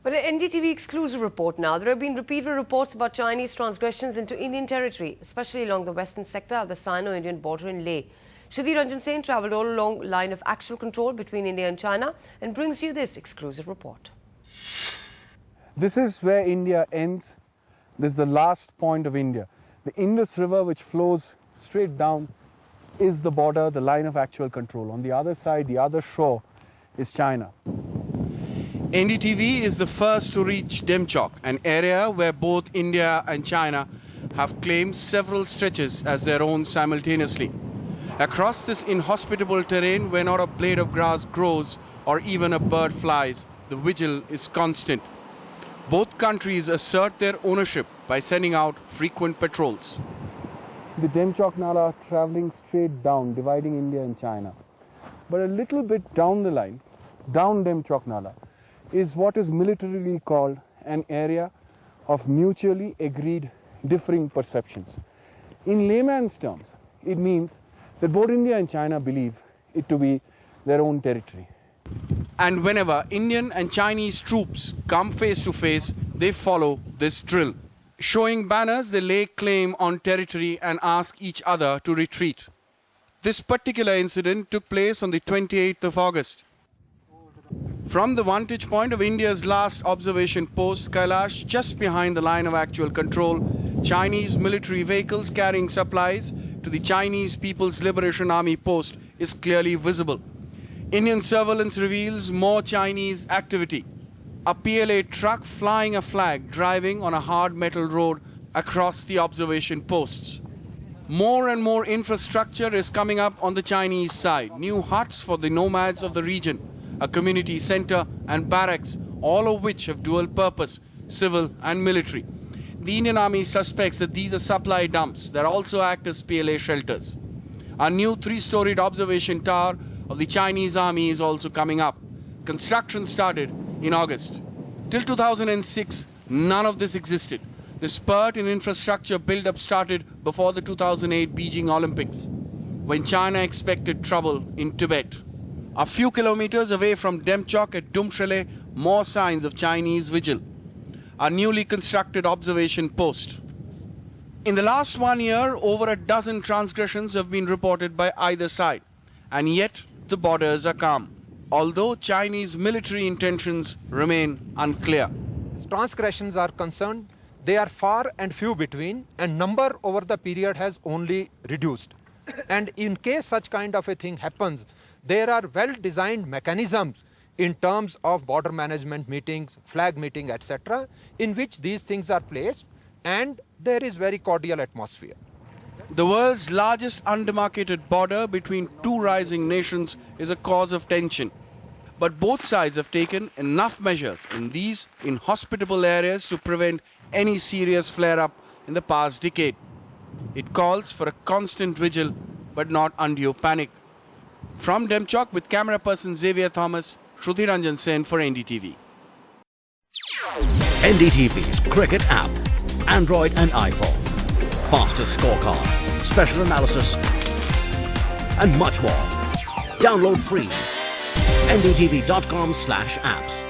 But an NDTV exclusive report now. There have been repeated reports about Chinese transgressions into Indian territory, especially along the western sector of the Sino-Indian Border in Leh. Sudhi Ranjan travelled all along the line of actual control between India and China and brings you this exclusive report. This is where India ends. This is the last point of India. The Indus River, which flows straight down, is the border, the line of actual control. On the other side, the other shore, is China. NDTV is the first to reach Demchok, an area where both India and China have claimed several stretches as their own simultaneously. Across this inhospitable terrain, where not a blade of grass grows or even a bird flies, the vigil is constant. Both countries assert their ownership by sending out frequent patrols. The Demchok Nala travelling straight down, dividing India and China. But a little bit down the line, down Demchok Nala, is what is militarily called an area of mutually agreed differing perceptions. In layman's terms, it means that both India and China believe it to be their own territory. And whenever Indian and Chinese troops come face to face, they follow this drill. Showing banners, they lay claim on territory and ask each other to retreat. This particular incident took place on the 28th of August. From the vantage point of India's last observation post, Kailash, just behind the line of actual control, Chinese military vehicles carrying supplies to the Chinese People's Liberation Army post is clearly visible. Indian surveillance reveals more Chinese activity. A PLA truck flying a flag driving on a hard metal road across the observation posts. More and more infrastructure is coming up on the Chinese side. New huts for the nomads of the region, a community center and barracks, all of which have dual purpose, civil and military. The Indian Army suspects that these are supply dumps that also act as PLA shelters. A new 3-storied observation tower of the Chinese Army is also coming up. Construction started in August. Till 2006, none of this existed. The spurt in infrastructure build-up started before the 2008 Beijing Olympics, when China expected trouble in Tibet. A few kilometers away from Demchok at Dumshrele, more signs of Chinese vigil. A newly constructed observation post. In the last 1 year, over a dozen transgressions have been reported by either side, and yet the borders are calm, although Chinese military intentions remain unclear. As transgressions are concerned, they are far and few between, and number over the period has only reduced. And in case such kind of a thing happens, there are well-designed mechanisms in terms of border management meetings, flag meeting, etc., in which these things are placed, and there is very cordial atmosphere. The world's largest undemarcated border between two rising nations is a cause of tension. But both sides have taken enough measures in these inhospitable areas to prevent any serious flare-up in the past decade. It calls for a constant vigil, but not undue panic. From Demchok with camera person Xavier Thomas, Sudhi Ranjan for NDTV. NDTV's cricket app, Android and iPhone. Fastest scorecard, special analysis, and much more. Download free. ndtv.com/apps.